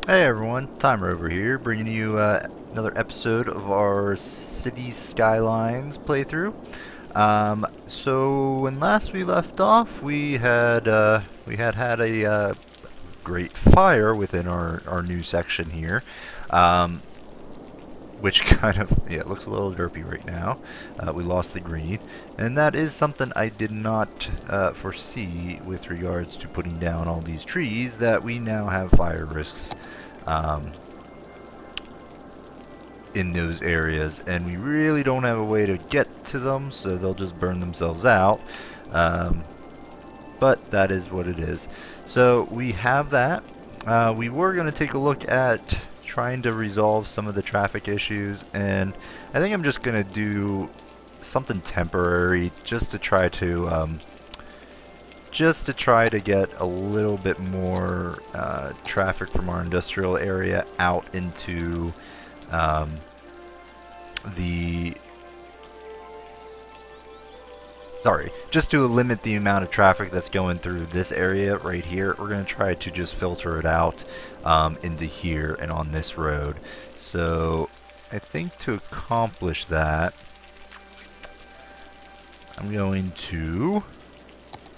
Hey everyone, Tymerover here, bringing you another episode of our City Skylines playthrough. So when last we left off, we had a great fire within our new section here, um, which kind of, yeah, it looks a little derpy right now. We lost the green, and that is something I did not foresee with regards to putting down all these trees, that we now have fire risks um, in those areas, and we really don't have a way to get to them, so they'll just burn themselves out. Um, but that is what it is. So we have that. We were going to take a look at trying to resolve some of the traffic issues, and I think I'm just going to do something temporary just to try to get a little bit more traffic from our industrial area out into the just to limit the amount of traffic that's going through this area right here. We're going to try to just filter it out into here and on this road. So I think to accomplish that, I'm going to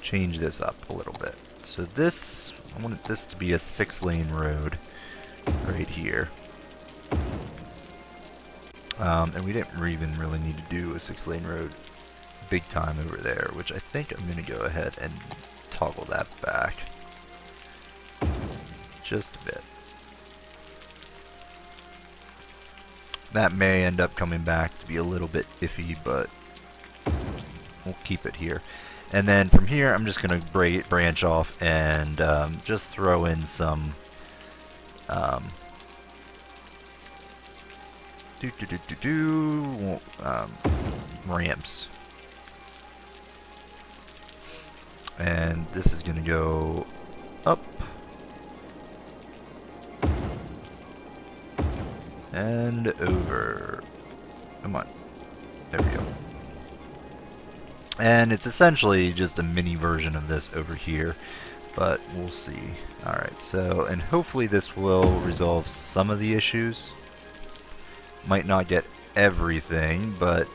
change this up a little bit. So this, I want this to be a 6-lane road right here. And we didn't even really need to do a 6-lane road big time over there, which I think I'm going to go ahead and toggle that back just a bit. That may end up coming back to be a little bit iffy, but we'll keep it here. And then from here, I'm just going to branch off and just throw in some ramps. And this is going to go up and over. Come on. There we go. And it's essentially just a mini version of this over here, but we'll see. Alright, so, and hopefully this will resolve some of the issues. Might not get everything, but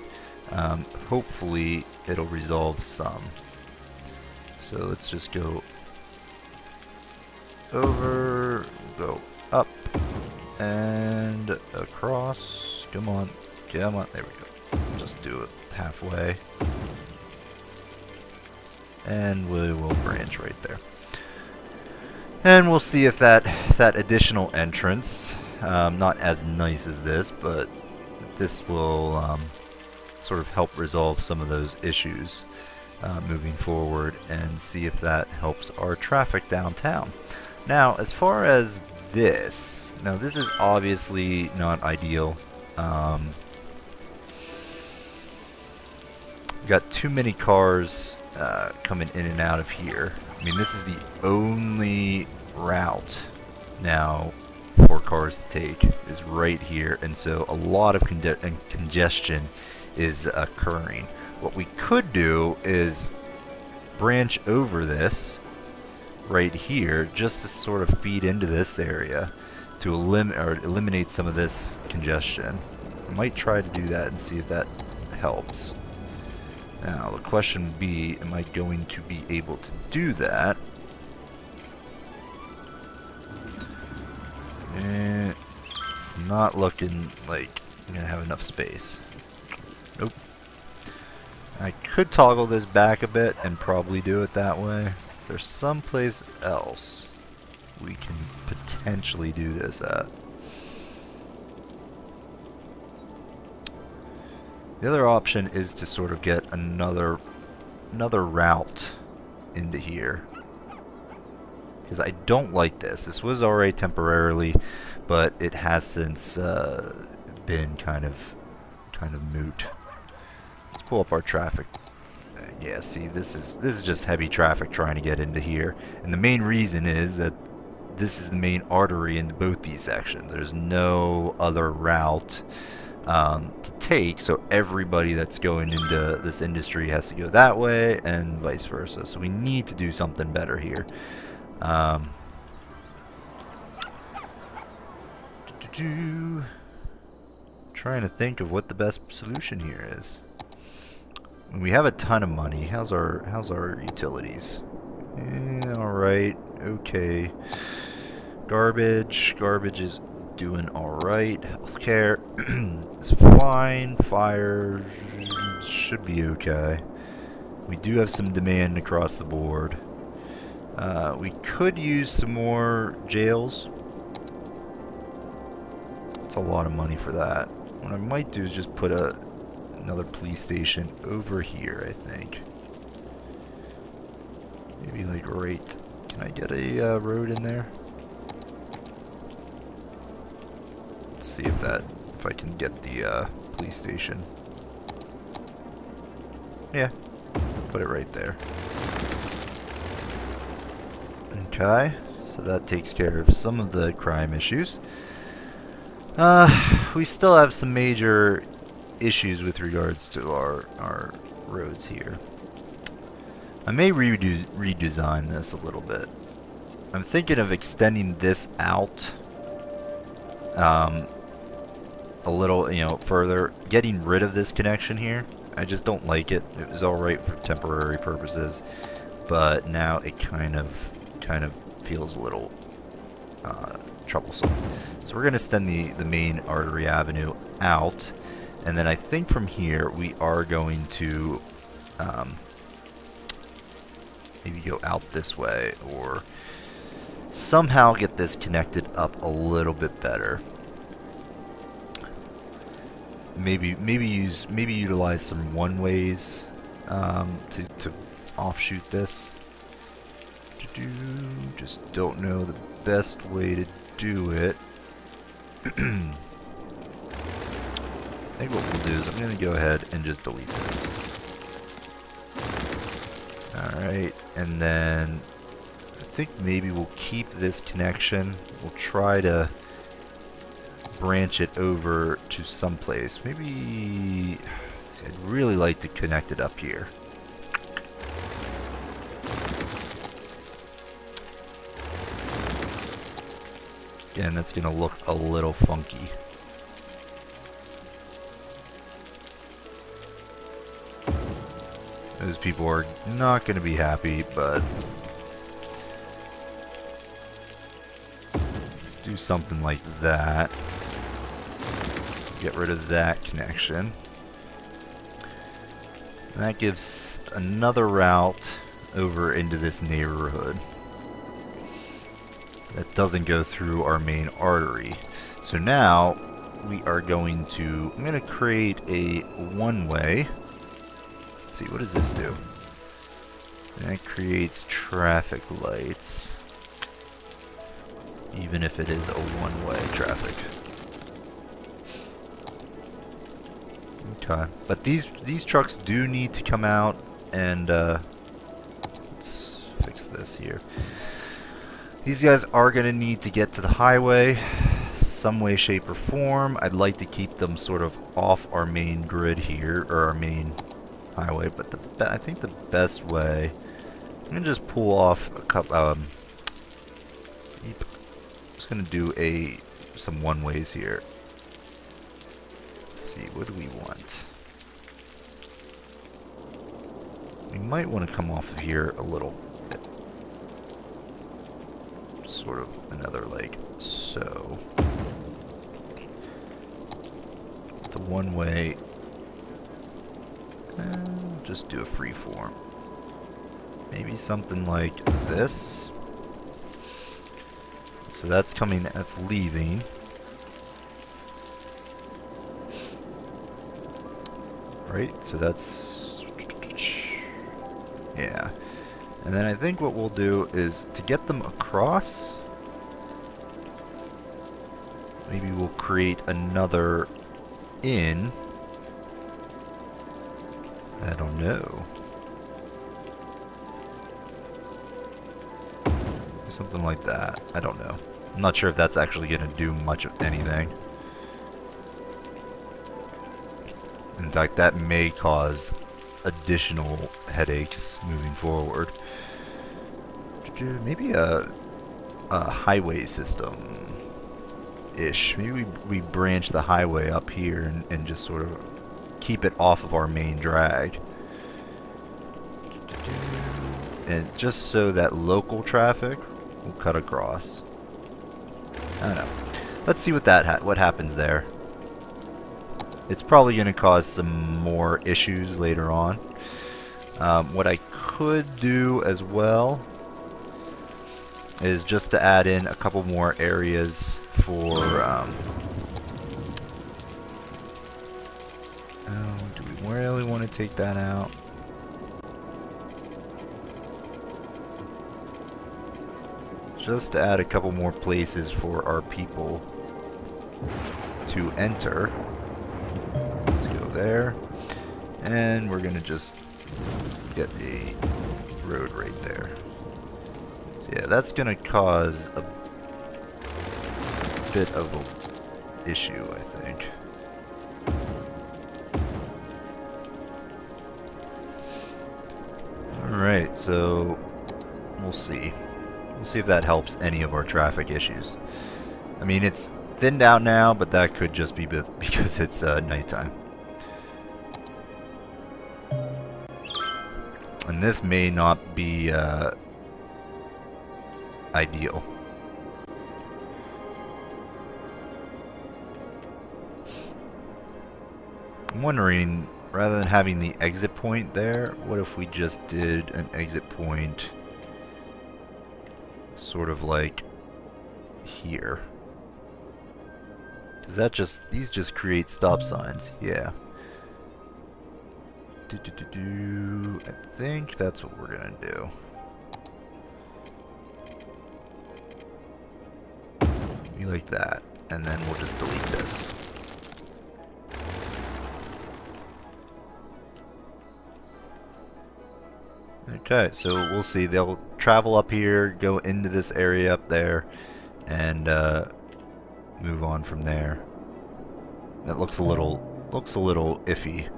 hopefully it'll resolve some. So let's just go over, go up, and across. Come on, come on, there we go. Just do it halfway. And we will branch right there. And we'll see if that additional entrance, not as nice as this, but this will sort of help resolve some of those issues moving forward, and see if that helps our traffic downtown. Now, as far as this, now this is obviously not ideal. We've got too many cars coming in and out of here. I mean, this is the only route now for cars to take, is right here, and so a lot of congestion is occurring. What we could do is branch over this right here, just to sort of feed into this area to eliminate some of this congestion. I might try to do that and see if that helps. Now the question would be, am I going to be able to do that? And it's not looking like I'm gonna have enough space. Nope. I could toggle this back a bit and probably do it that way. Is there someplace else we can potentially do this at? The other option is to sort of get another route into here, because I don't like this. This was alright temporarily, but it has since been kind of moot. Let's pull up our traffic. Yeah, see, this is just heavy traffic trying to get into here, and the main reason is that this is the main artery into both these sections. There's no other route to take, so everybody that's going into this industry has to go that way, and vice versa. So we need to do something better here. Trying to think of what the best solution here is. We have a ton of money. How's our utilities? All right. Okay. Garbage is doing all right. Healthcare is fine. Fire should be okay. We do have some demand across the board. We could use some more jails. It's a lot of money for that. What I might do is just put another police station over here, I think. Maybe like right... Can I get a road in there? Let's see if I can get the police station. Yeah, put it right there. Okay, so that takes care of some of the crime issues. We still have some major issues with regards to our roads here. I may redesign this a little bit. I'm thinking of extending this out a little, you know, further, getting rid of this connection here. I just don't like it. It was alright for temporary purposes, but now it kind of feels a little troublesome. So we're going to extend the main artery avenue out, and then I think from here we are going to maybe go out this way, or somehow get this connected up a little bit better. Maybe utilize some one-ways to offshoot this. Just don't know the best way to do it. I think what we'll do is I'm going to go ahead and just delete this. Alright, and then I think maybe we'll keep this connection. We'll try to branch it over to someplace. Maybe... See, I'd really like to connect it up here. Again, that's going to look a little funky. Those people are not going to be happy, but let's do something like that. Get rid of that connection. And that gives another route over into this neighborhood that doesn't go through our main artery. So now we are going to, I'm going to create a one-way. Let's see, what does this do? That creates traffic lights, even if it is a one-way traffic. Okay, but these trucks do need to come out and let's fix this here. These guys are going to need to get to the highway some way, shape, or form. I'd like to keep them sort of off our main grid here, or our main highway, but I think the best way, I'm going to just pull off a couple, I'm just going to do some one-ways here. Let's see, what do we want? We might want to come off of here a little bit. Sort of another like so. The one way, just do a free form. Maybe something like this. So that's coming, that's leaving. Right, so that's, yeah. And then I think what we'll do is to get them across, maybe we'll create another inn. I don't know. Something like that. I don't know. I'm not sure if that's actually going to do much of anything. In fact, that may cause additional headaches moving forward. Maybe a highway system ish. Maybe we branch the highway up here and just sort of keep it off of our main drag. And just so that local traffic will cut across. I don't know. Let's see what what happens there. It's probably going to cause some more issues later on. What I could do as well is just to add in a couple more areas for do we really want to take that out? Just to add a couple more places for our people to enter. Let's go there. And we're gonna just get a road right there. So yeah, that's gonna cause a bit of an issue, I think. Alright, so we'll see. We'll see if that helps any of our traffic issues. I mean, it's thinned out now, but that could just be because it's nighttime. And this may not be ideal. I'm wondering, rather than having the exit point there, what if we just did an exit point sort of like here? Does that these just create stop signs? Yeah. I think that's what we're gonna do. Be like that, and then we'll just delete this. Okay, so we'll see. They'll travel up here, go into this area up there, and move on from there. That looks a little iffy.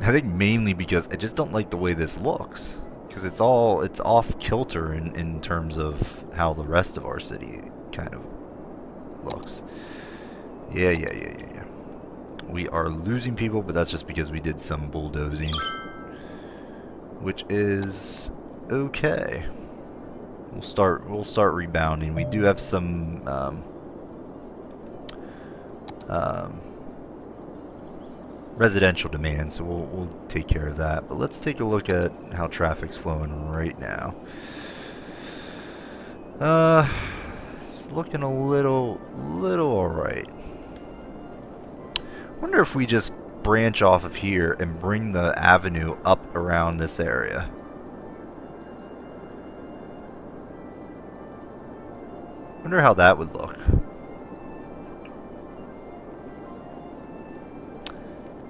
I think mainly because I just don't like the way this looks, because it's off kilter in terms of how the rest of our city kind of looks. Yeah. We are losing people, but that's just because we did some bulldozing, which is okay. We'll start rebounding. We do have some residential demand, so we'll take care of that. But let's take a look at how traffic's flowing right now. It's looking a little alright. Wonder if we just branch off of here and bring the avenue up around this area. Wonder how that would look.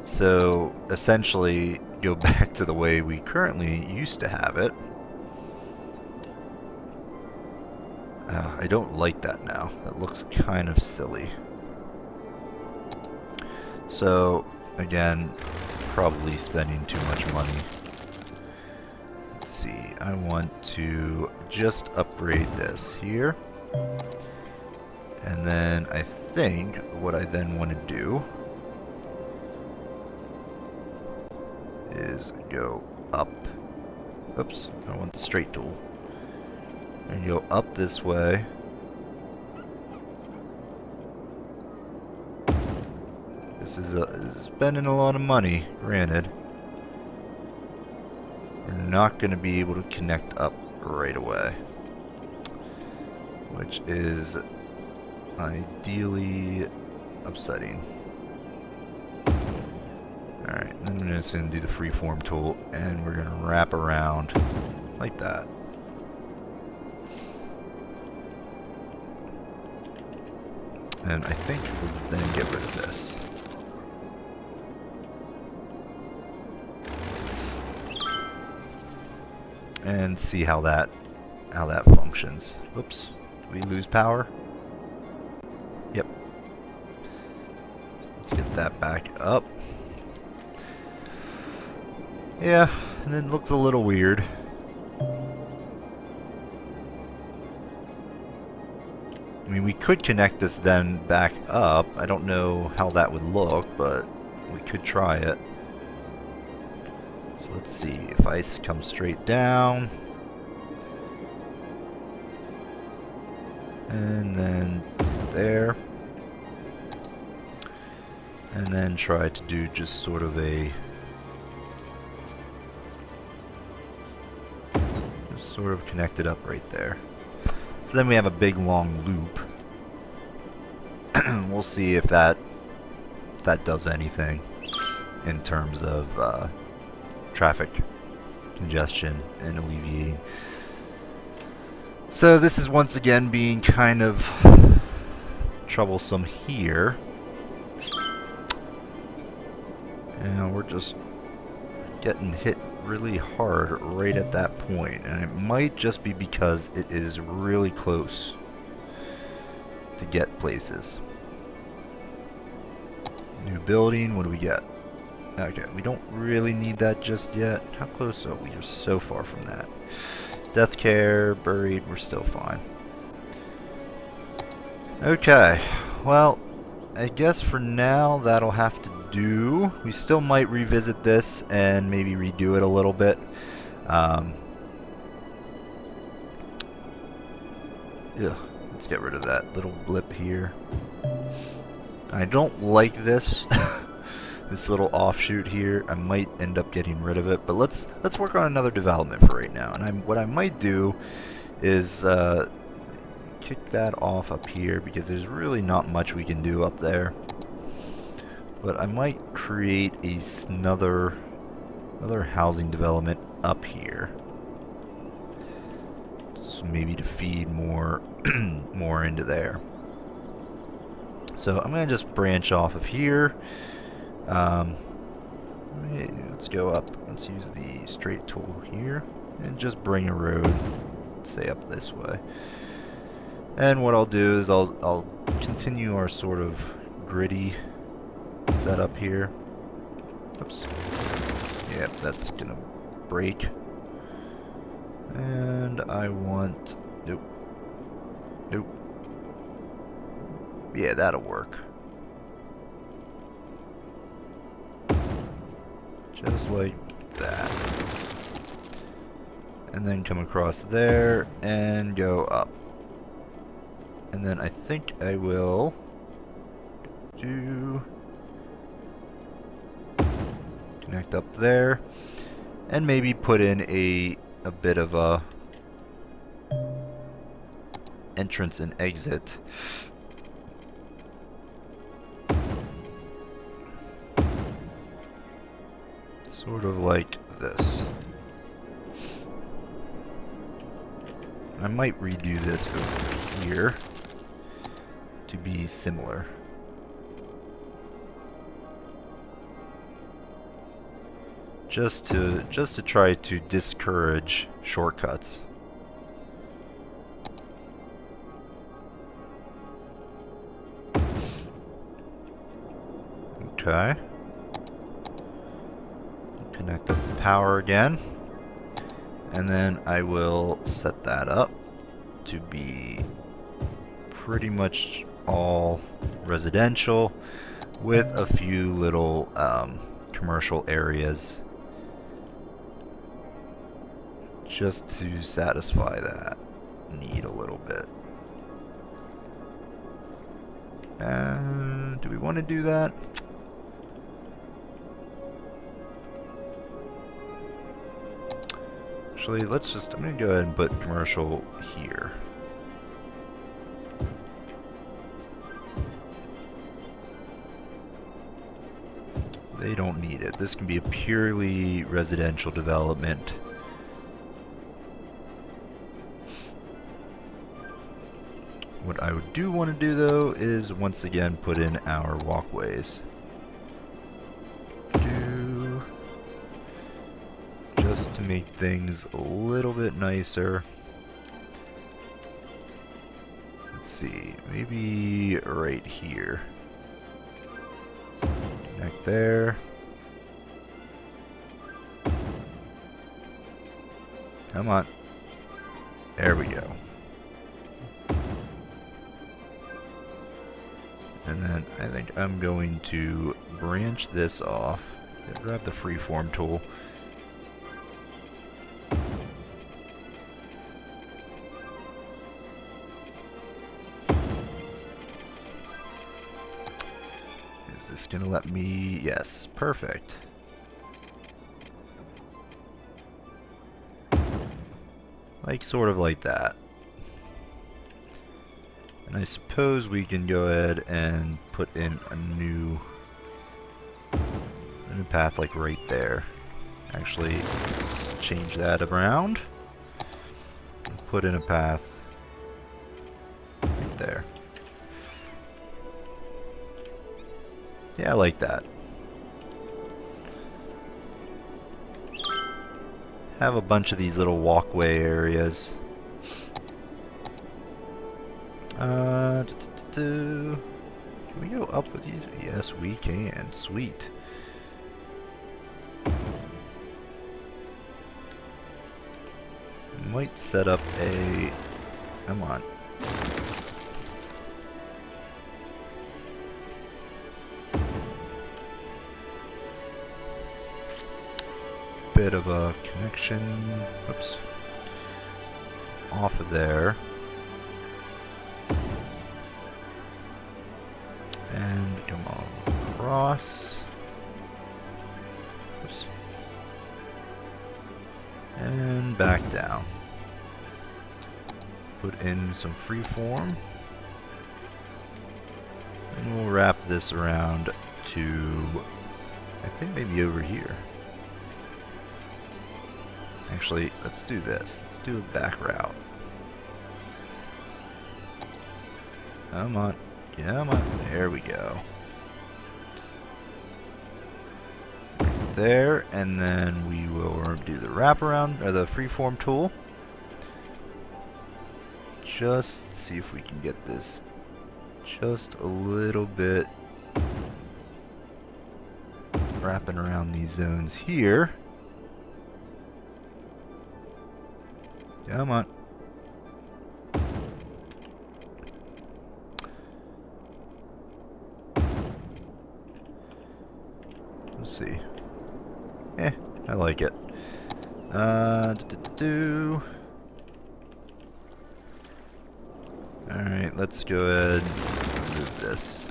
So essentially go back to the way we currently used to have it. I don't like that now. That looks kind of silly. So again, probably spending too much money. Let's see, I want to just upgrade this here. And then I think what I then want to do is go up. Oops, I want the straight tool. And go up this way. This is spending a lot of money, granted. We're not going to be able to connect up right away, which is ideally upsetting. Alright, then I'm just going to do the freeform tool, and we're going to wrap around like that. And I think we'll then get rid of this. And see how that functions. Oops, did we lose power? Yep. Let's get that back up. Yeah, and it looks a little weird. I mean, we could connect this then back up. I don't know how that would look, but we could try it. So let's see if ice comes straight down. And then there. And then try to do just sort of a... just sort of connect it up right there. So then we have a big long loop. We'll see if that does anything in terms of traffic congestion and alleviating. So this is once again being kind of troublesome here. And we're just getting hit really hard right at that point. And it might just be because it is really close to get places. New building, what do we get? Okay, we don't really need that just yet. How close are we? We're so far from that. Death care, buried, we're still fine. Okay, well, I guess for now that'll have to do. We still might revisit this and maybe redo it a little bit. Let's get rid of that little blip here. I don't like this. This little offshoot here. I might end up getting rid of it, but let's work on another development for right now. And what I might do is kick that off up here because there's really not much we can do up there. But I might create another housing development up here. So maybe to feed more more into there. So I'm gonna just branch off of here. Let's go up. Let's use the straight tool here and just bring a road, say, up this way. And what I'll do is I'll continue our sort of gritty setup here. Oops. Yep, that's gonna break. And I want... Nope. Nope. Yeah, that'll work. Just like that. And then come across there and go up. And then I think I will do... connect up there. And maybe put in a bit of a entrance and exit. Sort of like this. I might redo this over here to be similar. Just to try to discourage shortcuts. Okay. Connect up the power again. And then I will set that up to be pretty much all residential with a few little commercial areas just to satisfy that need a little bit. Do we want to do that? Actually, I'm going to go ahead and put commercial here. They don't need it. This can be a purely residential development. What I do want to do though is once again put in our walkways. Just to make things a little bit nicer. Let's see, maybe right here. Connect there. Come on. There we go. And then I think I'm going to branch this off. Grab the freeform tool. Is this gonna let me? Yes, perfect. Like, sort of like that. And I suppose we can go ahead and put in a new path, like right there. Actually, let's change that around. Put in a path right there. Yeah, I like that. Have a bunch of these little walkway areas. Can we go up with these? Yes, we can. Sweet. Might set up a... Come on. Bit of a connection. Oops. Off of there. And come on across. Oops. And back down. Put in some freeform. And we'll wrap this around to, I think maybe over here. Actually, let's do this. Let's do a back route. Come on. Come on. There we go. There, and then we will do the wraparound, or the freeform tool. Just see if we can get this just a little bit wrapping around these zones here. Come on. Let's see. I like it. Alright, let's go ahead and move this.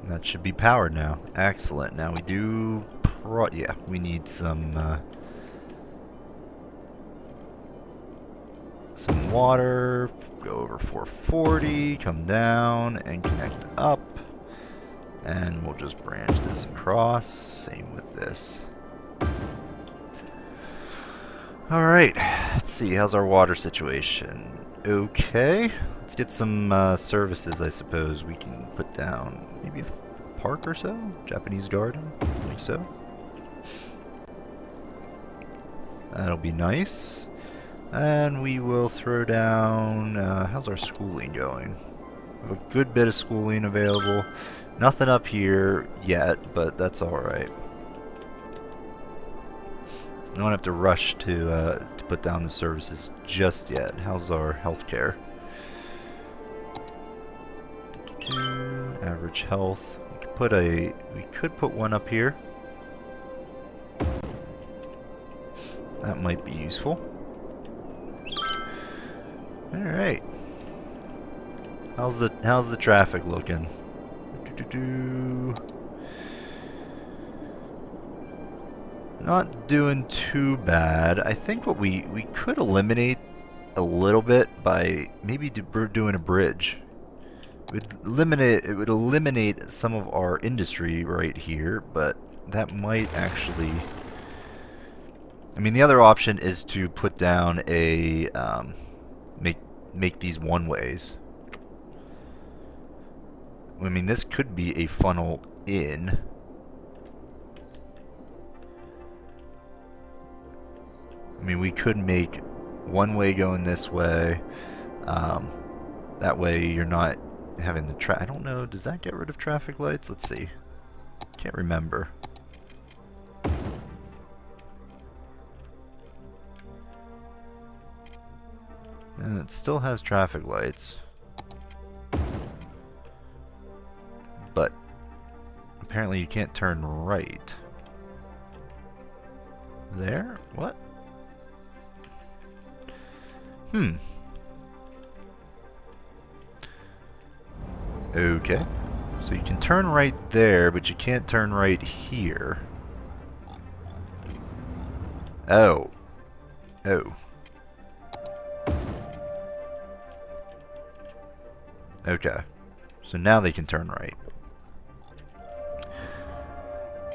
That should be powered now. Excellent. Now we do... yeah, we need some water. Go over 440, come down, and connect up. And we'll just branch this across. Same with this. Alright, let's see. How's our water situation? Okay. Let's get some services, I suppose, we can put down. Maybe a park or so? Japanese garden? I think so. That'll be nice. And we will throw down... how's our schooling going? We have a good bit of schooling available. Nothing up here yet, but that's alright. I don't have to rush to put down the services just yet. How's our healthcare? Average health. We could put one up here. That might be useful. All right. How's the traffic looking? Not doing too bad. I think what we could eliminate a little bit by maybe doing a bridge. It would eliminate some of our industry right here, but that might actually... I mean, the other option is to put down a make these one-ways. I mean, this could be a funnel in. I mean, we could make one way going this way. That way you're not having the I don't know, does that get rid of traffic lights? Let's see. Can't remember. And it still has traffic lights. But apparently you can't turn right. There? What? Okay. So you can turn right there, but you can't turn right here. Oh. Oh. Okay. So now they can turn right.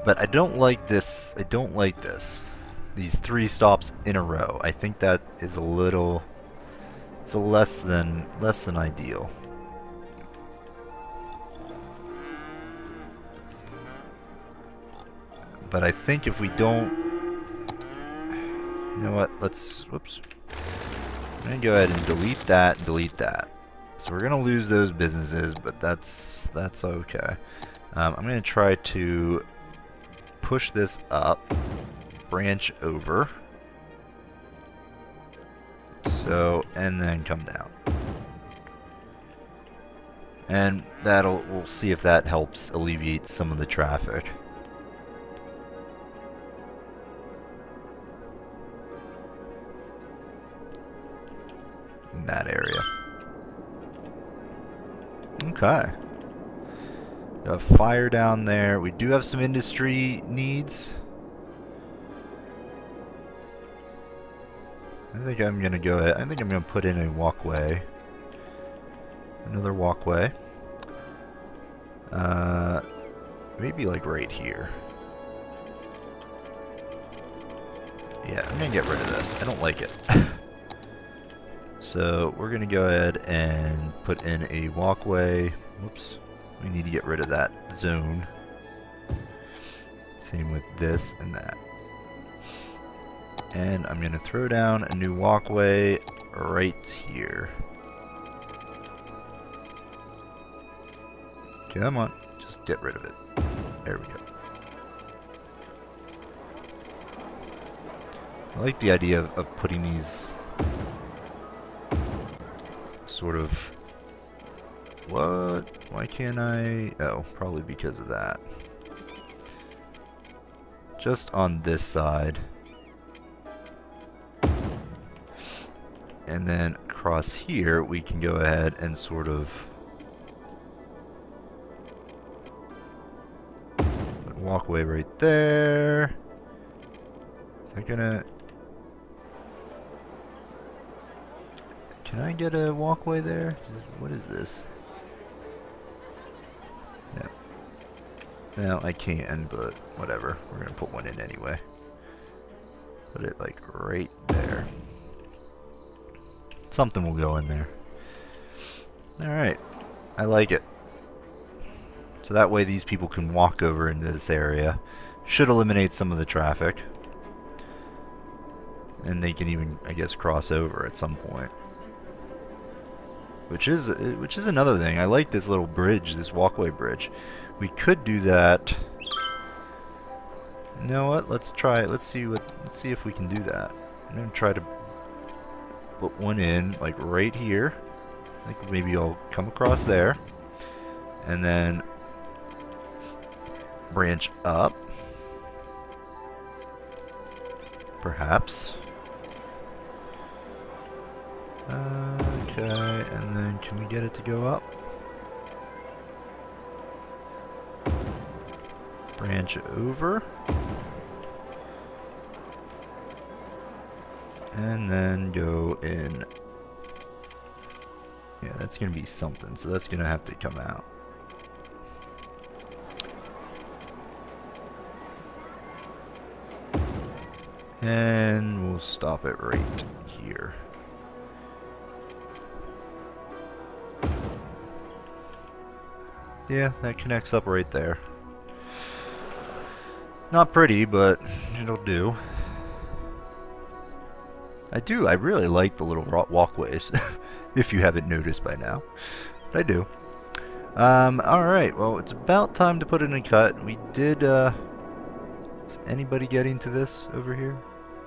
But I don't like this. I don't like this. These 3 stops in a row. I think that is a little... It's a less than ideal. But I think if we don't... You know what? Let's... Whoops. I'm going to go ahead and delete that and delete that. So we're going to lose those businesses, but that's okay. I'm going to try to push this up, branch over. So, and then come down. And we'll see if that helps alleviate some of the traffic. In that area. Okay. Got fire down there. We do have some industry needs. I think I'm gonna go ahead. I think I'm gonna put in a walkway. Another walkway. Maybe like right here. Yeah, I'm gonna get rid of this. I don't like it. So we're gonna go ahead and put in a walkway. Whoops. We need to get rid of that zone. Same with this and that. And I'm going to throw down a new walkway right here. Come on, just get rid of it. There we go. I like the idea of putting these sort of... What? Why can't I... Oh, probably because of that. Just on this side. And then across here, we can go ahead and sort of... walkway right there. Is that gonna... Can I get a walkway there? What is this? No. Well, I can, but whatever. We're gonna put one in anyway. Put it like right there. Something will go in there. Alright. I like it. So that way these people can walk over into this area. Should eliminate some of the traffic. And they can even, I guess, cross over at some point. Which is another thing. I like this little bridge, this walkway bridge. We could do that. You know what? Let's try it. Let's see if we can do that. I'm gonna try to put one in, like right here. I think maybe I'll come across there. And then branch up. Perhaps. Okay, and then can we get it to go up? Branch over. And then go in. Yeah, that's going to be something, so that's going to have to come out. And we'll stop it right here. Yeah, that connects up right there. Not pretty, but it'll do. I really like the little walkways, if you haven't noticed by now. But I do. Alright, well, it's about time to put in a cut. We did, is anybody getting to this over here?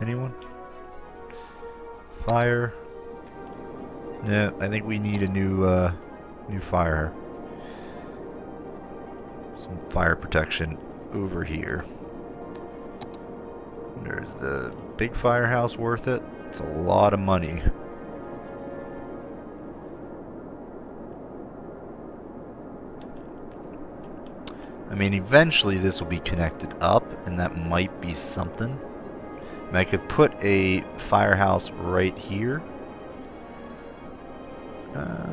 Anyone? Fire. No, I think we need a new fire. Some fire protection over here. There's the big firehouse worth it? It's a lot of money. I mean, eventually this will be connected up, and that might be something. And I could put a firehouse right here.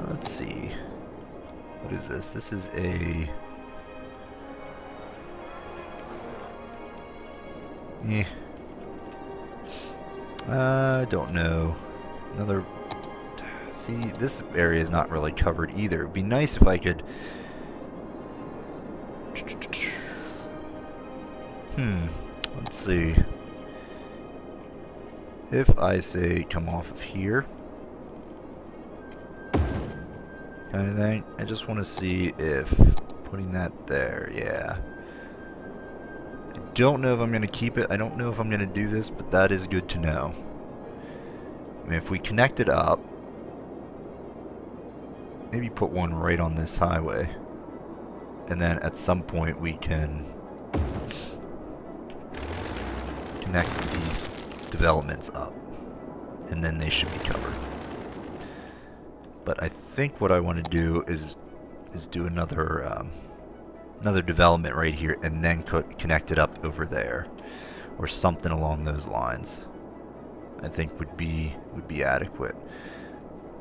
Let's see. What is this? This is a... I don't know. Another... See, this area is not really covered either. It'd be nice if I could... Let's see. If I say come off of here, kind of thing. I just want to see if putting that there, yeah. I don't know if I'm going to keep it. I don't know if I'm going to do this, but that is good to know. I mean, if we connect it up, maybe put one right on this highway, and then at some point we can connect these developments up, and then they should be covered. But I think what I want to do is do another another development right here, and then connect it up over there, or something along those lines. I think would be adequate,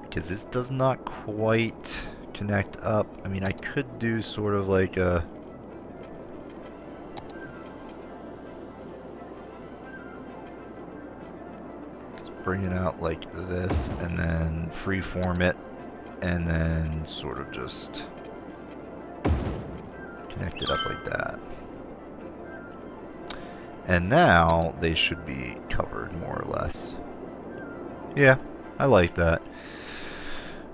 because this does not quite connect up. I mean, I could do sort of like a bring it out like this, and then freeform it, and then sort of just connect it up like that. And now they should be covered more or less. Yeah, I like that.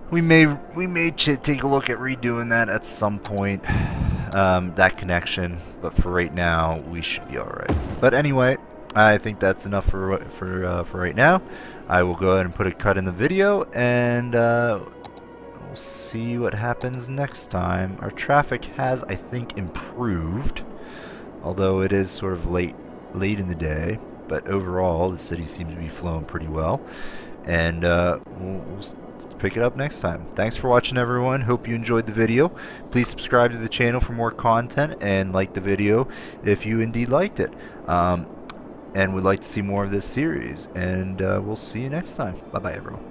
We may take a look at redoing that at some point, that connection, but for right now we should be all right. But anyway, I think that's enough for right now. I will go ahead and put a cut in the video, and we'll see what happens next time. Our traffic has, I think, improved, although it is sort of late in the day. But overall, the city seems to be flowing pretty well, and we'll pick it up next time. Thanks for watching, everyone. Hope you enjoyed the video. Please subscribe to the channel for more content, and like the video if you indeed liked it. And would like to see more of this series, and we'll see you next time. Bye bye, everyone.